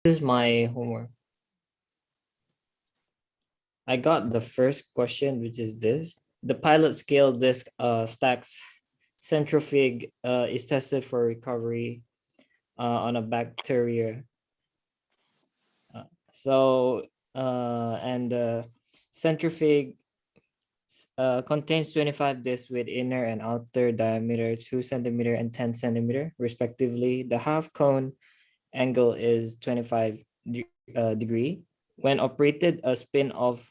This is my homework. I got the first question, which is this. The pilot scale disk stacks centrifug is tested for recovery on a bacteria. And centrifug contains 25 discs with inner and outer diameter 2 centimeter and 10 centimeter respectively. The half cone angle is 25 degree. When operated, a spin of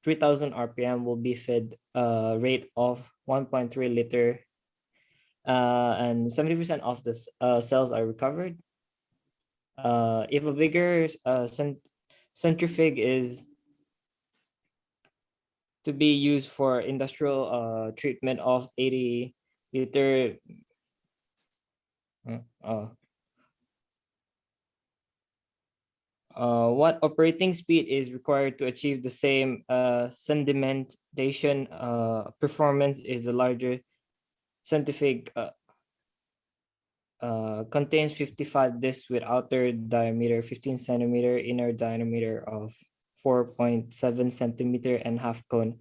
3000 RPM will be fed rate of 1.3 liter, and 70% of the cells are recovered. If a bigger centrifug is to be used for industrial treatment of 80 liter what operating speed is required to achieve the same sedimentation performance is the larger centrifug contains 55 discs with outer diameter 15 centimeter, inner diameter of 4.7 centimeter, and half cone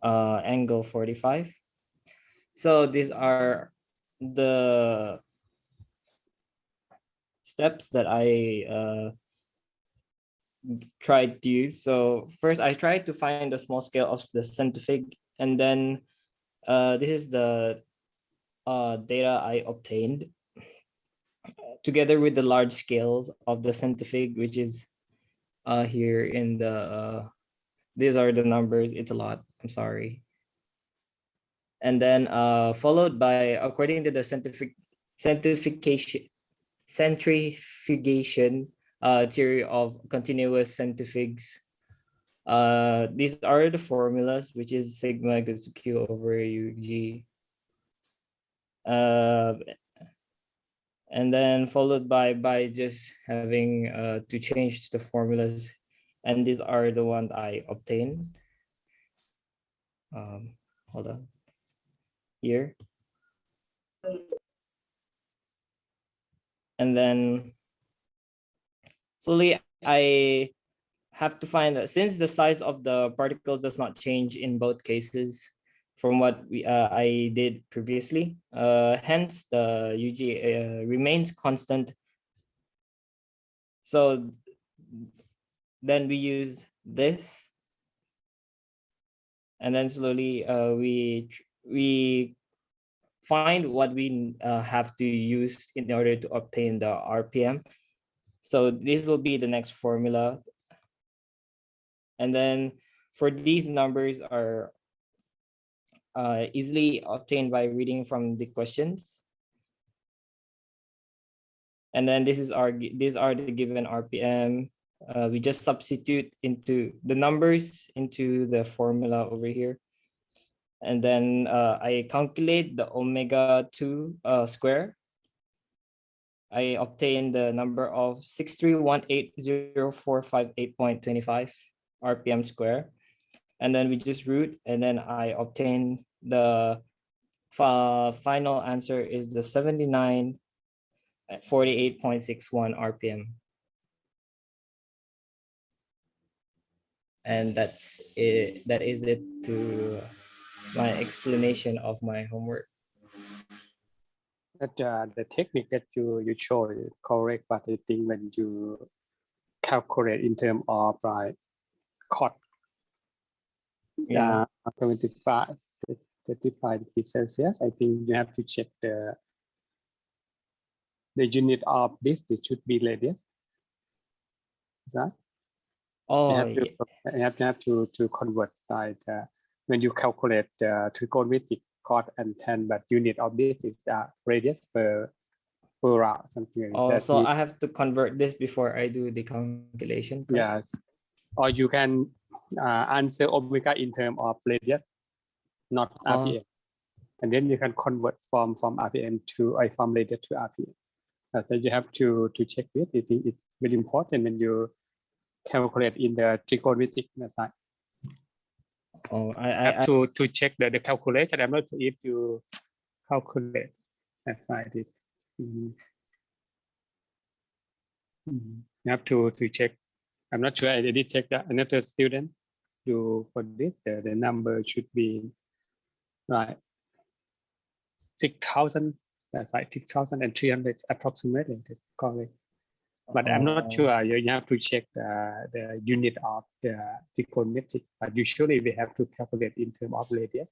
angle 45. So these are the steps that I tried to use. So first I tried to find the small scale of the centrifug, and then this is the data I obtained together with the large scales of the centrifug, which is here in the these are the numbers. It's a lot, I'm sorry. And then followed by, according to the centrifugation theory of continuous centrifuges, these are the formulas, which is sigma equals to q over ug, and then followed by just having to change the formulas, and these are the ones I obtained. Hold on here. And then slowly I have to find that since the size of the particles does not change in both cases from what I did previously, hence the UG remains constant. So then we use this, and then slowly we find what we have to use in order to obtain the RPM. So this will be the next formula. And then for these numbers are easily obtained by reading from the questions. And then these are the given RPM. We just substitute into the numbers into the formula over here. And then I calculate the omega 2 square. I obtain the number of 6318048.25 RPM square. And then we just root, and then I obtain the final answer is the 79 at 48.61 RPM. And that's it. That is it to my explanation of my homework. But the technique that you show is correct, but I think when you calculate in terms of like cot, 35 degrees Celsius, I think you have to check the unit of this. It should be radius. Is that? Oh, you have to convert like when you calculate trigonometric cot and tan, but unit of this is radius per round, something like that. So I have to convert this before I do the calculation. Correct? Yes, or you can answer omega in terms of radius, not RPM, and then you can convert from RPM to from radius to RPM. So you have to check this. I think it's very important when you calculate in the trigonometric method. I have to check the calculation. I'm not sure if you calculate that side. You have to check. I'm not sure. I did check that. Another student do for this. The number should be right 6,000. That's right, 6,300 approximately. Correct. But I'm not sure. You have to check the unit of the trigonometric. But usually we have to calculate in terms of radius.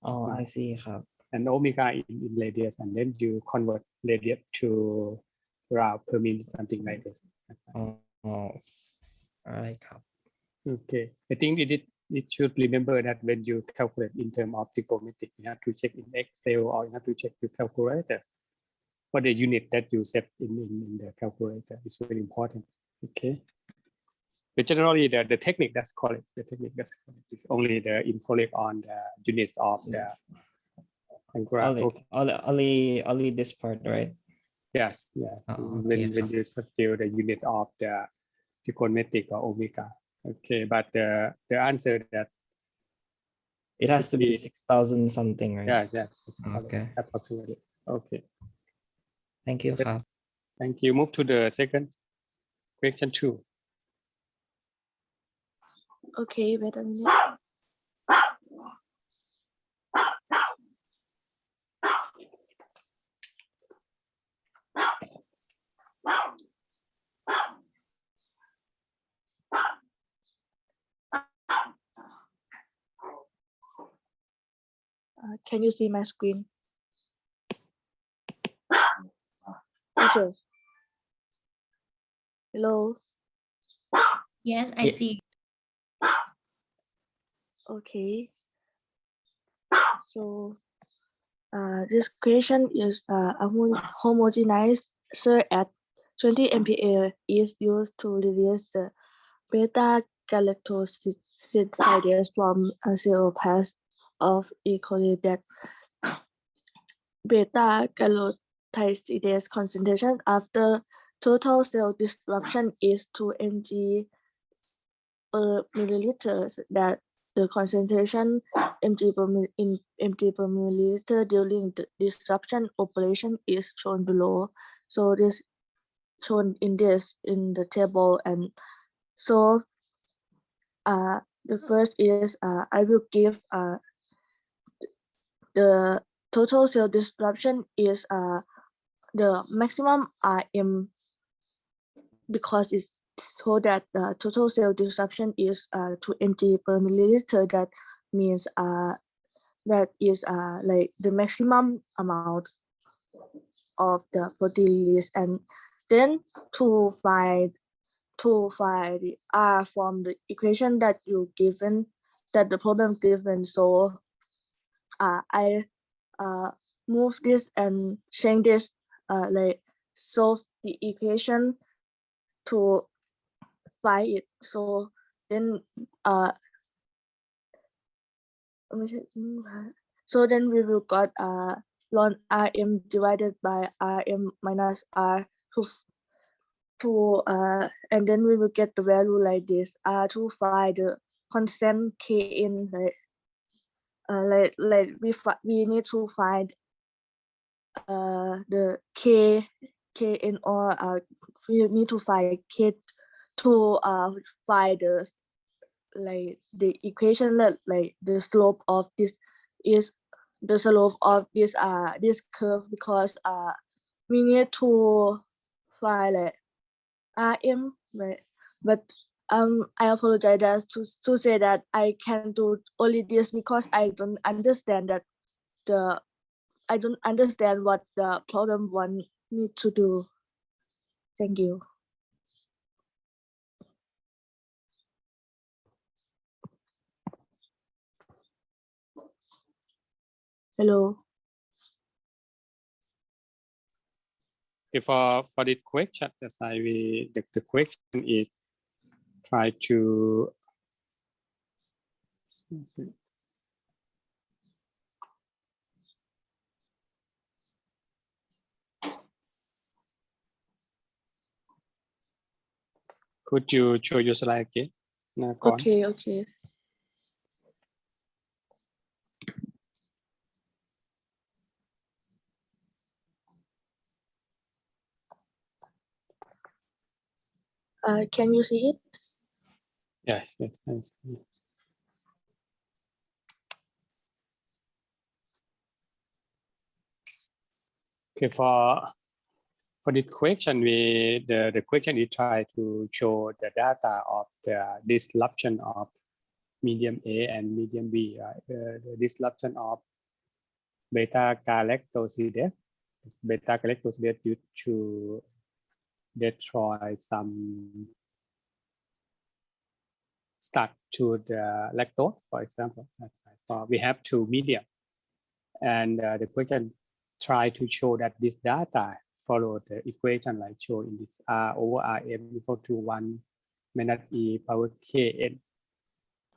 Oh, I see ครับ and omega in radius, and then you convert radius to round per minute, something like this. Oh, all right ครับ Okay, I think it should remember that when you calculate in terms of trigonometric, you have to check in Excel or you have to check your calculator for the unit that you set in the calculator. It's very important. Okay. But generally, the technique that's called it. The technique that's called it is only the incorrect on the units of the graph. Okay. Only this part, right? Yes, yes. Oh, when okay, you substitute the unit of the trigonometric or omega. Okay, but the answer that it has to be be 6,000 something, right? yeah, yeah, Okay. approximately. Okay, Thank you ครับ thank you. Move to the second question 2. Okay, wait a minute. Can you see my screen? Teacher. Hello. Yes, I Yeah. see. Okay. So this question is a homogenizer at 20 MPa is used to reduce the beta galactosides from a zero pass of E. coli that beta galactosides concentration after total cell disruption is 2 mg per milliliter, that the concentration mg per milliliter during the disruption operation is shown below. So this shown in the table, and so the first is I will give the total cell disruption is the maximum RM, because it's so that the total cell disruption is 2 mg per milliliter. That means that is like the maximum amount of the protein release, and then to find the R from the equation that you given, that the problem given. So I move this and change this, like solve the equation to find it. So then so then we will got ln Rm divided by Rm minus R to and then we will get the value like this, to find the constant K in, like we need to find the K in, or we need to find K to find the like the equation that like the slope of this is the slope of this curve, because we need to find like Rm, right? But I apologize to say that I can do only this because I don't understand that I don't understand what the problem want me to do. Thank you. Hello. For this question, the question is try to could you show your slide again? Okay. Can you see it? Yes, yes. Okay, for this question, the question is try to show the data of the disruption of medium A and medium B, the disruption of beta galactosidase. Beta galactosidase due to destroy some start to the lactose, for example. That's right. We have two medium, and the question try to show that this data follow the equation like shown in this R over Rm equal to 1 minus E power Kn.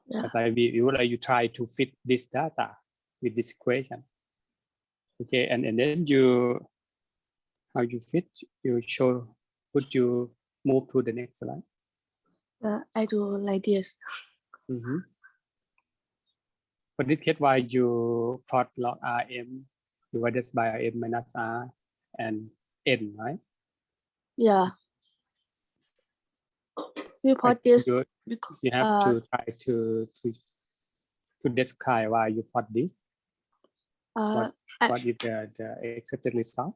Yeah. As you try to fit this data with this equation. Okay, and then how you fit, you show, would you move to the next slide? I do like this. For this case, why you plot log Rm divided by Rm minus R and N, right? Yeah. We plot this because You have to try to describe why you plot this. What is the accepted result?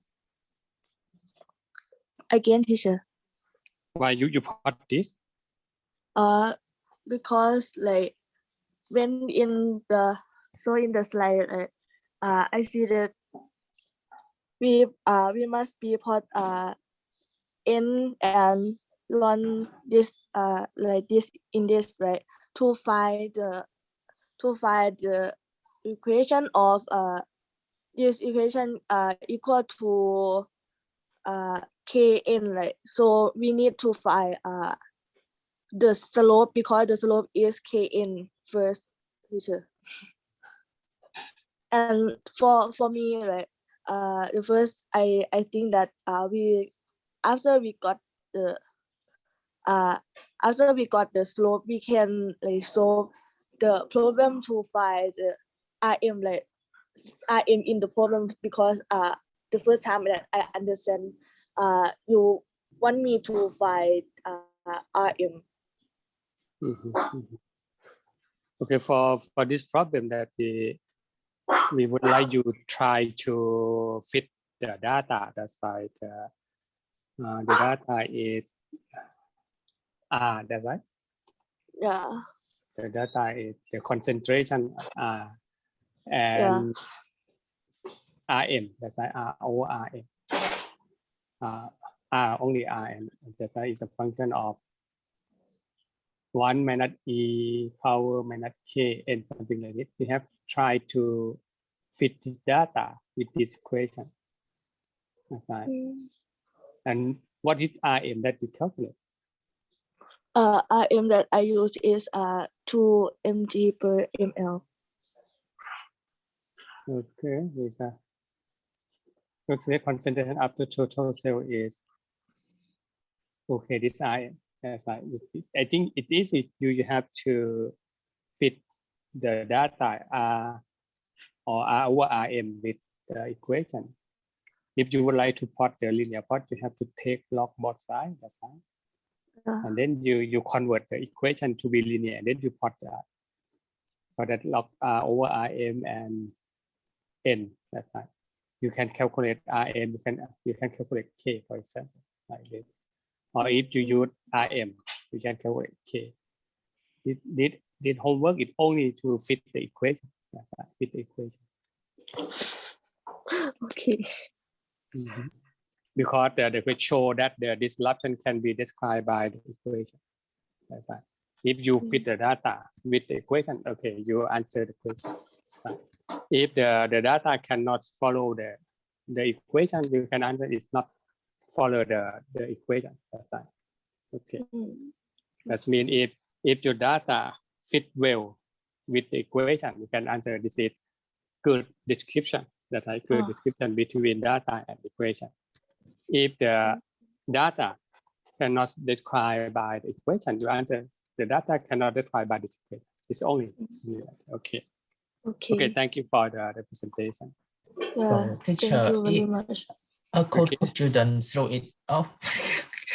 Again, teacher. Why you plot this? Because like when in the slide, I see that we must be plot n and run this like this in this, right, to find the equation of this equation equal to Kn, right? So we need to find the slope because the slope is Kn first, teacher. And for me, right, the first I think that after we got the slope, we can like solve the problem to find the Rm, like Rm in the problem, because the first time that I understand you want me to find Rm. Okay, for this problem that we would like you to try to fit the data. That's like the data is R, that's right? Yeah. The data is the concentration R and Rm, that's like R over Rm. R only Rm, that's like is a function of 1 minus E power minus Kn, something like this. We have tried to fit this data with this equation. Right. And what is Rm that we calculate? Rm that I use is 2 mg per ml. Okay, Lisa. So the concentration after total cell is okay. This Rm. Yes, I think it is. You have to fit the data R or R over Rm with the equation. If you would like to plot the linear plot, you have to take log both sides. That's right. And then you convert the equation to be linear, and then you plot that for that log R over Rm and N. That's right. You can calculate Rm. You can calculate K, for example, like this. Or if you use Rm, you can calculate K. This homework is only to fit the equation. That's right. Fit the equation. Okay. Because the question show that the disruption can be described by the equation. That's right. If you fit the data with the equation, okay, you answer the question. Right. If the data cannot follow the equation, you can answer is not follow the equation. That's right. Okay. That means if your data fit well with the equation, you can answer this is good description. That's a good description between data and equation. If the data cannot describe by the equation, you answer the data cannot describe by this equation. It's only okay. Okay, thank you for the presentation. So teacher, thank you very much. could you then throw it off?